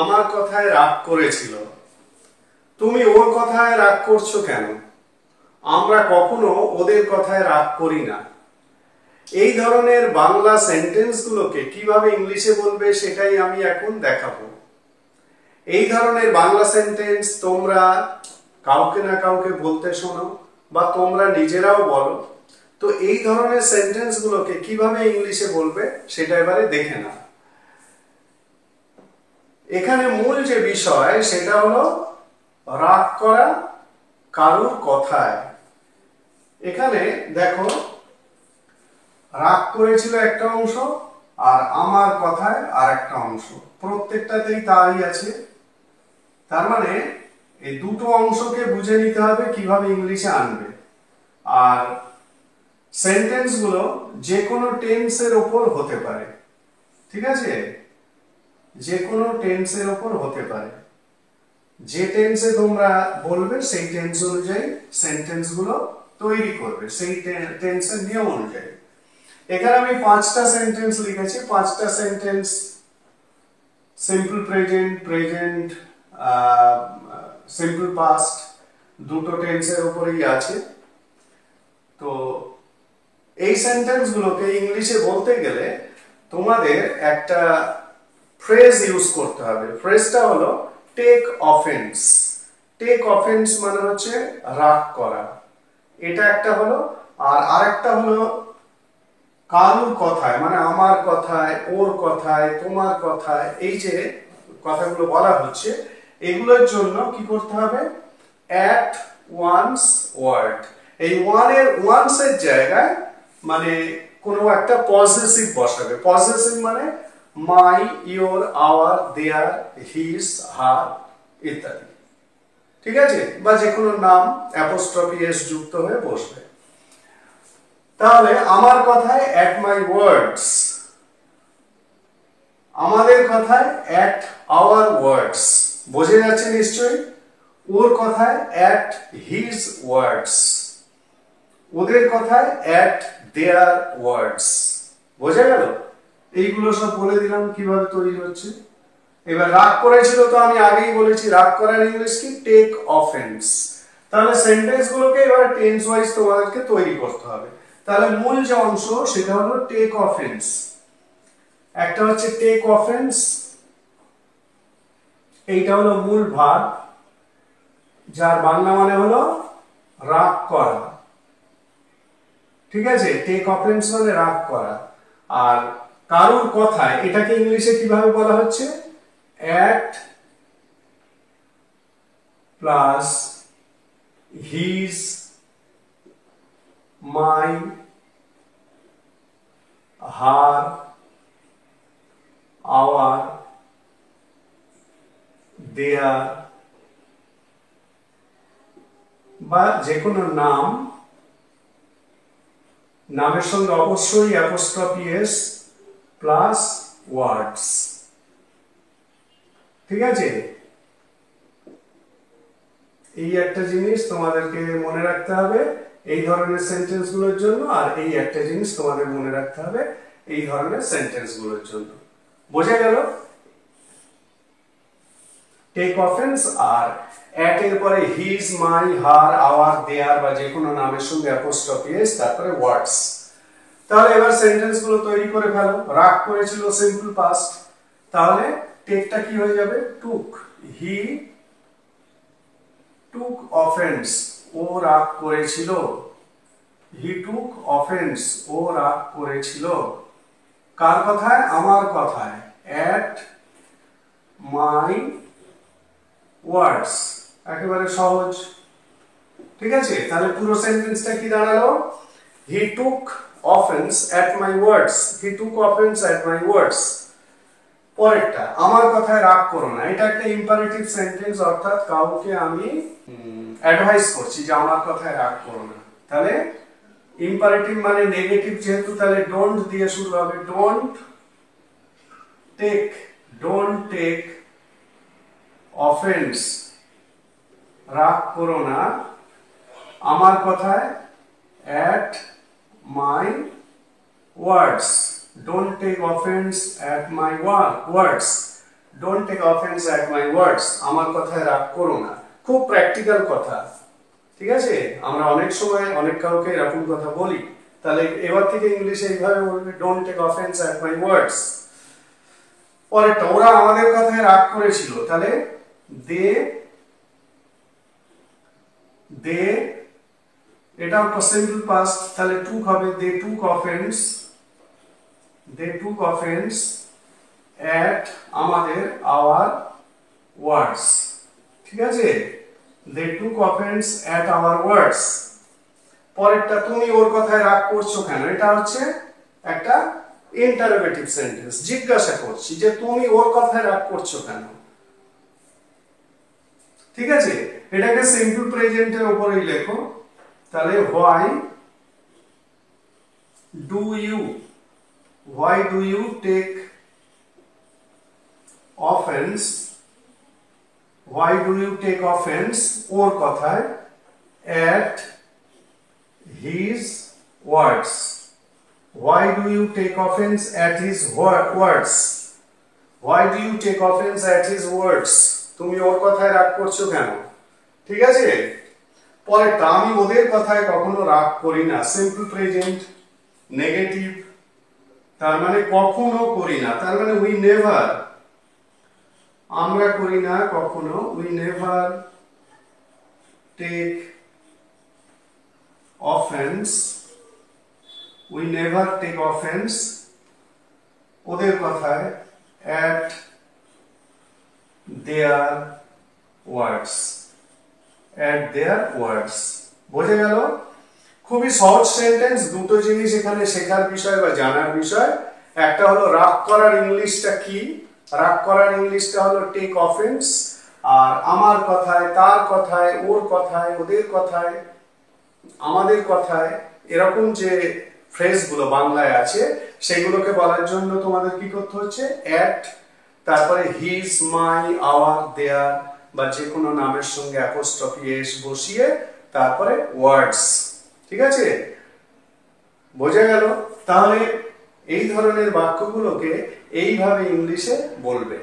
আমার কথায় রাগ করেছিল। তুমি ওর কথায় রাগ করছো কেন? আমরা কখনো ওদের কথায় রাগ করি না। এই ধরনের বাংলা সেন্টেন্সগুলোকে কিভাবে ইংলিশে বলবে সেটাই আমি এখন দেখাবো। এই ধরনের বাংলা সেন্টেন্স তোমরা কাউকে না কাউকে বলতে শোনো বা তোমরা নিজেরাও বলো। তো এই ধরনের সেন্টেন্সগুলোকে কিভাবে ইংলিশে বলবে সেটা এবারে দেখে নাও। এখানে মূল যে বিষয় সেটা হলো রাগ করা কারুর কথায়। এখানে দেখো, রাগ করেছিল একটা অংশ আর আমার কথায় আর একটা অংশ, প্রত্যেকটাতেই তাই আছে। তার মানে এই দুটো অংশকে বুঝে নিতে হবে কিভাবে ইংলিশে আনবে। আর সেন্টেন্সগুলো যে কোনো টেন্সের ওপর হতে পারে, ঠিক আছে? যে কোনো টেন্সের ওপর হতে পারে। যে টেন্সে তোমরা বলবে সেই টেন্স অনুযায়ী সেন্টেন্সগুলো তৈরি করবে, সেই টেন্সের নিয়ম অনুযায়ী। এখানে আমি 5টা সেন্টেন্স লিখেছি। 5টা sentence simple present, present, simple past, দুটো টেন্সের উপরেই আছে। তো এই সেন্টেন্সগুলোকে ইংলিশে বলতে গেলে তোমাদের একটা ফ্রেজ ইউজ করতে হবে। ফ্রেজটা হলো টেক অফেন্স। টেক অফেন্স মানে হচ্ছে রাগ করা, এটা একটা হলো। আর আরেকটা হলো কারুর কথায়, মানে আমার কথায়, ওর কথায়, তোমার কথায়, এই যে কথাগুলো বলা হচ্ছে এগুলোর জন্য কি করতে হবে? At one's word. এই ওয়ান্স এর জায়গায় মানে কোনো একটা পজেসিভ বসাবে। পজেসিভ মানে my, your, our, their, his, her ইত্যাদি, ঠিক আছে? বা যে কোনো নাম অ্যাপোস্ট্রফি এস যুক্ত হয়ে বসবে। তাহলে আমার কথায় অ্যাট মাই ওয়ার্ডস, আমাদের কথায় অ্যাট আওয়ার ওয়ার্ডস, বোঝা যাচ্ছে নিশ্চয়ই? ওর কথায় অ্যাট হিজ ওয়ার্ডস, ওদের কথায় অ্যাট দেয়ার ওয়ার্ডস। বোঝা গেল? এইগুলো সব বলে দিলাম কিভাবে তৈরি হচ্ছে। এবার রাগ করেছিল, তো আমি আগেই বলেছি রাগ করার ইংলিশ কি? Take offence. তাহলে সেন্টেন্স গুলোকে এবার টেন্স ওয়াইজ তোমাদেরকে তৈরি করতে হবে। তাহলে মূল যে অংশ সেটা হলো টেক অফেন্স। একটা হচ্ছে টেক অফেন্স, এইটা হলো মূল ভার্ব, যার বাংলা মানে হলো রাগ করা, ঠিক আছে? টেক অফেন্স মানে রাগ করা। আর কারুর কথায় এটাকে ইংলিশে কিভাবে বলা হচ্ছে? At plus his, my, her, our, their, বা যে কোনো নাম, নামের সঙ্গে অবশ্যই অ্যাপোস্ট্রফি এস প্লাস ওয়ার্ডস, ঠিক আছে? এই একটা জিনিস তোমাদেরকে মনে রাখতে হবে এই ধরনের সেন্টেন্স গুলোর জন্য, আর এই একটা জিনিস তোমাদের মনে রাখতে হবে এই ধরনের সেন্টেন্স গুলোর জন্য। বোঝা গেল? টেক অফেন্স আর অ্যাট এর পরে his, my, her, our, their বা যে কোনো নামের সঙ্গে অ্যাপোস্ট্রফি এস, তারপরে ওয়ার্ডস। তাহলে এবার সেন্টেন্স গুলো তৈরি করে ফেলো। রাগ করেছিল সিম্পল পাস্ট, তাহলে টেকটা কি হয়ে যাবে? টুক। হি টুক অফেন্স, ও রাগ করেছিল। হি টুক অফেন্স, ও রাগ করেছিল। কার কথায়? আমার কথায়। অ্যাট মাই ওয়ার্ডস, একেবারে সহজ, ঠিক আছে? তাহলে পুরো সেন্টেন্সটা কি দাঁড়ালো? He took offence at my words, he took offence at my words. পরেরটা, আমার কথায় রাগ করো না, এটা একটা ইম্পারেটিভ সেন্টেন্স, অর্থাৎ কাউকে আমি অ্যাডভাইস করছি যে আমার কথায় রাগ করো না। তাহলে ইম্পারেটিভ মানে নেগেটিভ যেহেতু, তাহলে ডোন্ট দিয়ে শুরু হবে। ডোন্ট টেক অফেন্স, রাগ করো না আমার কথায়, at my words. Don't take offence at my words, don't take offence at my words, আমার কথায় রাগ করো না। খুব প্র্যাকটিক্যাল কথা, ঠিক আছে? আমরা অনেক সময় অনেক কাউকে এরকম কথা বলি, তাহলে এবার থেকে ইংলিশে এইভাবে বলবে, don't take offence at my words. পরেরটা, ওরা আমাদের কথায় রাগ করেছিল, তাহলে দে এটা একটা সিম্পল পাস্ট, তাহলে টুক হবে, দে টুক অফেন্স অ্যাট আমাদের আওয়ার ওয়ার্ডস, ঠিক আছে? দে টুক অফেন্স অ্যাট আওয়ার ওয়ার্ডস। পরেরটা, তুমি ওর কথায় রাগ করছো কেন, এটা হচ্ছে একটা ইন্টারোগেটিভ সেন্টেন্স, জিজ্ঞাসা করছি যে তুমি ওর কথায় রাগ করছো কেন, ঠিক আছে? এটাকে সিম্পল প্রেজেন্টের উপরেই লেখো, তাহলে why do you take offense, ওর কথায় at his words, why do you take offense at his words, তুমি ওর কথায় রাগ করছো কেন, ঠিক আছে? পরেরটা, আমি ওদের কথায় কখনো রাগ করি না, সিম্পল প্রেজেন্ট নেগেটিভ, তার মানে কখনো করি না, তার মানে উই নেভার, আমরা করি না কখনো, উই নেভার টেক অফেন্স ওদের কথায় at their words, বোঝা গেল? খুবই সহজ সেন্টেন্স। দুটো জিনিস এখানে শেখার বিষয় বা জানার বিষয়, একটা হলো রাগ করার ইংলিশটা কি, রাগ করার ইংলিশটা হলো টেক অফেন্স, আর আমার কথায়, তার কথায়, ওর কথায়, ওদের কথায়, আমাদের কথায়, এরকম যে ফ্রেজগুলো বাংলায় আছে সেগুলোকে বলার জন্য তোমাদের কি করতে হচ্ছে, অ্যাট, তারপরে হিজ, মাই, আওয়ার, দেয়ার বা যে কোনো নামের সঙ্গে অ্যাপোস্ট্রফি এস বসিয়ে তারপরে ওয়ার্ডস, ঠিক আছে? বোঝা গেল? তাহলে এই ধরনের বাক্যগুলোকে এইভাবে ইংলিশে বলবে।